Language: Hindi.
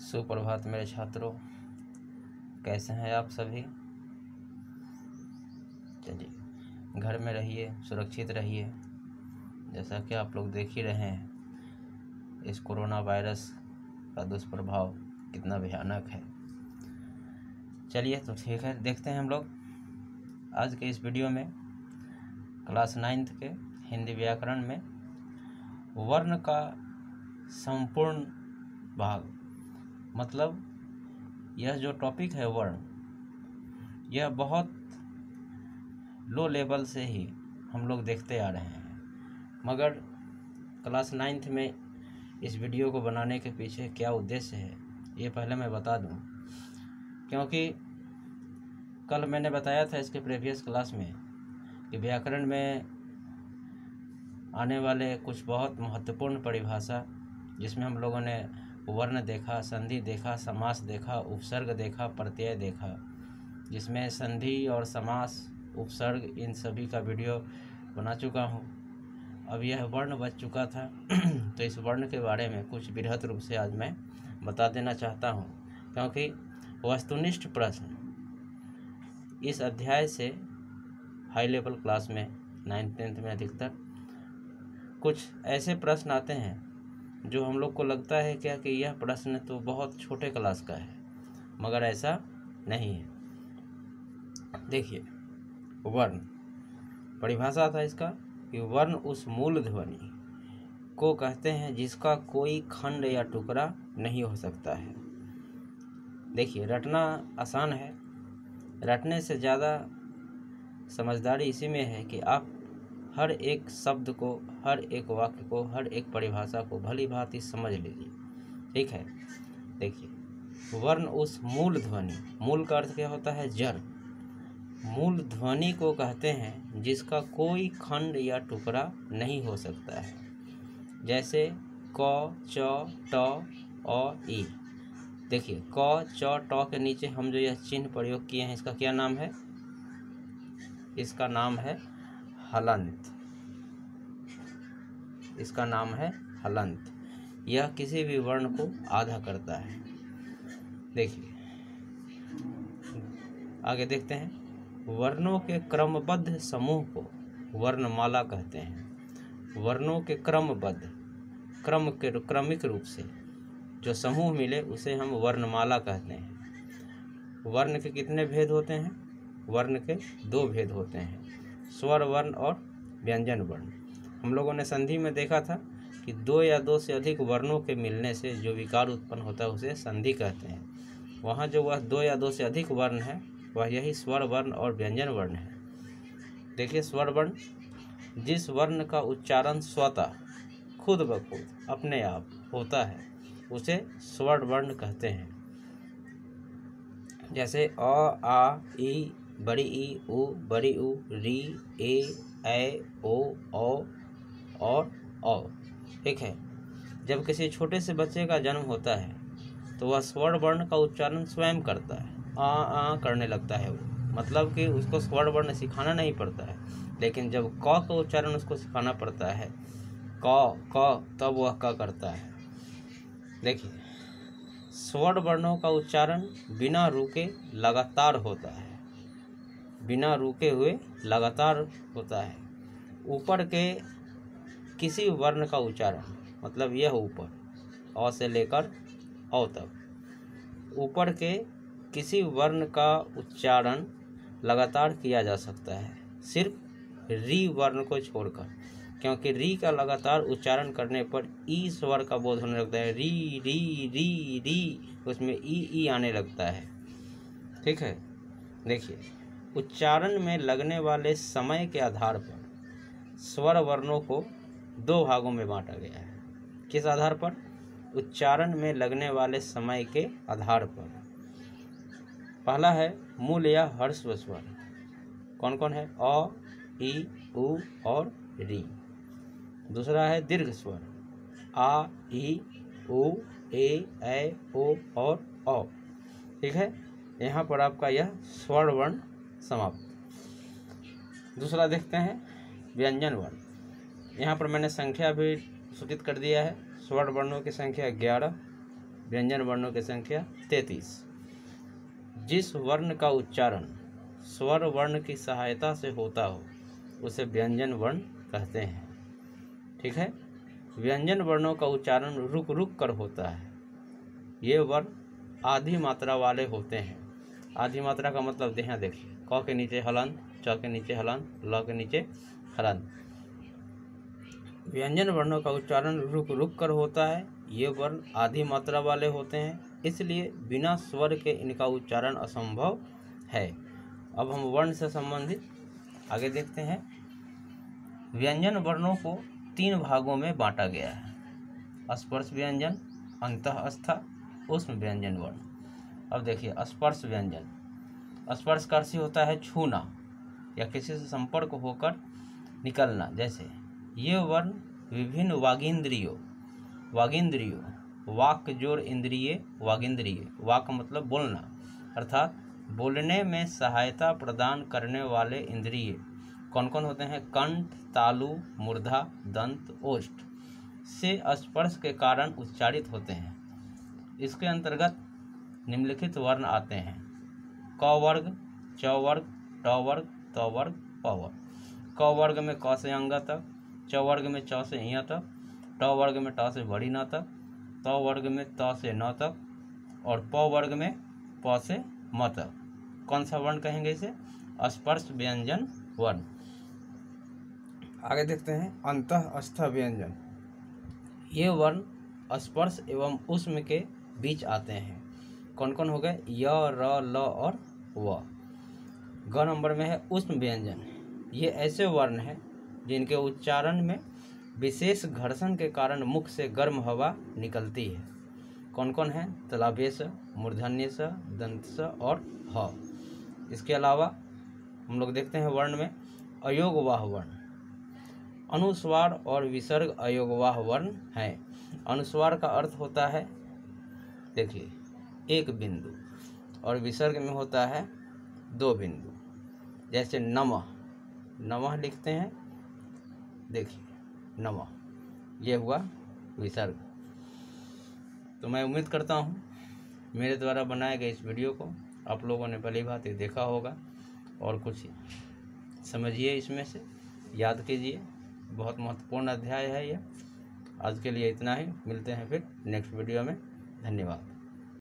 सुप्रभात मेरे छात्रों, कैसे हैं आप सभी। चलिए, घर में रहिए, सुरक्षित रहिए। जैसा कि आप लोग देख ही रहे हैं, इस कोरोना वायरस का दुष्प्रभाव कितना भयानक है। चलिए तो ठीक है, देखते हैं हम लोग आज के इस वीडियो में क्लास 9th के हिंदी व्याकरण में वर्ण का संपूर्ण भाग, मतलब यह जो टॉपिक है वर्ण, यह बहुत लो लेवल से ही हम लोग देखते आ रहे हैं, मगर क्लास 9th में इस वीडियो को बनाने के पीछे क्या उद्देश्य है ये पहले मैं बता दूं, क्योंकि कल मैंने बताया था इसके प्रीवियस क्लास में कि व्याकरण में आने वाले कुछ बहुत महत्वपूर्ण परिभाषा, जिसमें हम लोगों ने वर्ण देखा, संधि देखा, समास देखा, उपसर्ग देखा, प्रत्यय देखा, जिसमें संधि और समास, उपसर्ग, इन सभी का वीडियो बना चुका हूँ। अब यह वर्ण बच चुका था तो इस वर्ण के बारे में कुछ बृहद रूप से आज मैं बता देना चाहता हूँ, क्योंकि वस्तुनिष्ठ प्रश्न इस अध्याय से हाई लेवल क्लास में 9th 10th में अधिकतर कुछ ऐसे प्रश्न आते हैं जो हम लोग को लगता है क्या कि यह प्रश्न तो बहुत छोटे क्लास का है, मगर ऐसा नहीं है। देखिए, वर्ण परिभाषा था इसका कि वर्ण उस मूल ध्वनि को कहते हैं जिसका कोई खंड या टुकड़ा नहीं हो सकता है। देखिए, रटना आसान है, रटने से ज़्यादा समझदारी इसी में है कि आप हर एक शब्द को, हर एक वाक्य को, हर एक परिभाषा को भली भांति समझ लीजिए। ठीक है, देखिए, वर्ण उस मूल ध्वनि, मूल का अर्थ क्या होता है? जड़। मूल ध्वनि को कहते हैं जिसका कोई खंड या टुकड़ा नहीं हो सकता है, जैसे क, च, ट और ई। देखिए, क, च, ट के नीचे हम जो यह चिन्ह प्रयोग किए हैं, इसका क्या नाम है? इसका नाम है हलंत। इसका नाम है हलंत। यह किसी भी वर्ण को आधा करता है। देखिए, आगे देखते हैं। वर्णों के क्रमबद्ध समूह को वर्णमाला कहते हैं। वर्णों के क्रमबद्ध, क्रमिक रूप से जो समूह मिले उसे हम वर्णमाला कहते हैं। वर्ण के कितने भेद होते हैं? वर्ण के 2 भेद होते हैं, स्वर वर्ण और व्यंजन वर्ण। हम लोगों ने संधि में देखा था कि 2 या 2 से अधिक वर्णों के मिलने से जो विकार उत्पन्न होता है उसे संधि कहते हैं। वहाँ जो वह 2 या 2 से अधिक वर्ण है वह यही स्वर वर्ण और व्यंजन वर्ण है। देखिए, स्वर वर्ण जिस वर्ण का उच्चारण स्वतः, खुद ब खुद, अपने आप होता है उसे स्वर वर्ण कहते हैं। जैसे अ, आ, ई, बड़ी ई, उ, बड़ी उ, री, ए, ओ, और औ। ठीक है, जब किसी छोटे से बच्चे का जन्म होता है तो वह स्वर वर्ण का उच्चारण स्वयं करता है, आ करने लगता है वो, मतलब कि उसको स्वर वर्ण सिखाना नहीं पड़ता है। लेकिन जब क का उच्चारण उसको सिखाना पड़ता है, क, तब वह क करता है। देखिए, स्वर वर्णों का उच्चारण बिना रुके लगातार होता है, बिना रुके हुए लगातार होता है। ऊपर के किसी वर्ण का उच्चारण, मतलब यह ऊपर, अ से लेकर औ तक, ऊपर के किसी वर्ण का उच्चारण लगातार किया जा सकता है, सिर्फ री वर्ण को छोड़कर, क्योंकि री का लगातार उच्चारण करने पर ई स्वर का बोध होने लगता है। री री री री, उसमें ई आने लगता है। ठीक है, देखिए, उच्चारण में लगने वाले समय के आधार पर स्वर वर्णों को 2 भागों में बांटा गया है। किस आधार पर? उच्चारण में लगने वाले समय के आधार पर। पहला है मूल या ह्रस्व स्वर। कौन कौन है? अ, ई, उ और री। दूसरा है दीर्घ स्वर, आ, ई, उ, ए, ओ और औ। ठीक है, यहाँ पर आपका यह स्वर वर्ण समाप्त। दूसरा देखते हैं व्यंजन वर्ण। यहाँ पर मैंने संख्या भी सूचित कर दिया है। स्वर वर्णों की संख्या 11, व्यंजन वर्णों की संख्या 33। जिस वर्ण का उच्चारण स्वर वर्ण की सहायता से होता हो उसे व्यंजन वर्ण कहते हैं। ठीक है। व्यंजन वर्णों का उच्चारण रुक रुक कर होता है। ये वर्ण आधी मात्रा वाले होते हैं। आधी मात्रा का मतलब यहाँ देखिए, क के नीचे हलन, च के नीचे हलन, ल के नीचे हलन। व्यंजन वर्णों का उच्चारण रुक रुक कर होता है। ये वर्ण आधी मात्रा वाले होते हैं, इसलिए बिना स्वर के इनका उच्चारण असंभव है। अब हम वर्ण से संबंधित आगे देखते हैं। व्यंजन वर्णों को 3 भागों में बांटा गया है। स्पर्श व्यंजन, अंतःस्थ, ऊष्म व्यंजन वर्ण। अब देखिए स्पर्श व्यंजन। स्पर्श का अर्थ होता है छूना या किसी से संपर्क होकर निकलना। जैसे ये वर्ण विभिन्न वागींद्रियों, वाक जोर इंद्रिय, वागींद्रिय, वाक मतलब बोलना, अर्थात बोलने में सहायता प्रदान करने वाले इंद्रिय कौन कौन होते हैं? कंठ, तालु, मूर्धा, दंत, ओष्ठ से स्पर्श के कारण उच्चारित होते हैं। इसके अंतर्गत निम्नलिखित वर्ण आते हैं: क वर्ग, च वर्ग, ट वर्ग, त वर्ग, प वर्ग। क वर्ग में क से अंग तक, च वर्ग में च से य तक, ट वर्ग में ट से बड़ी न तक, त वर्ग में त से न तक और प वर्ग में प से म तक। कौन सा वर्ण कहेंगे इसे? स्पर्श व्यंजन वर्ण। आगे देखते हैं अंतःस्थ व्यंजन। ये वर्ण स्पर्श एवं ऊष्म के बीच आते हैं। कौन कौन हो गए? य, र, ल और व। ग नंबर में है ऊष्म व्यंजन। ये ऐसे वर्ण हैं जिनके उच्चारण में विशेष घर्षण के कारण मुख से गर्म हवा निकलती है। कौन कौन है? तलाभ्य स, मूर्धन्य स, दंत स और ह। इसके अलावा हम लोग देखते हैं वर्ण में अयोगवाह वर्ण। अनुस्वार और विसर्ग अयोगवाह वर्ण है। अनुस्वार का अर्थ होता है, देखिए, 1 बिंदु और विसर्ग में होता है 2 बिंदु। जैसे नमः, नमः लिखते हैं, देखिए नमः, ये हुआ विसर्ग। तो मैं उम्मीद करता हूँ मेरे द्वारा बनाए गए इस वीडियो को आप लोगों ने भली भांति देखा होगा और कुछ समझिए, इसमें से याद कीजिए। बहुत महत्वपूर्ण अध्याय है यह। आज के लिए इतना ही, मिलते हैं फिर नेक्स्ट वीडियो में। धन्यवाद।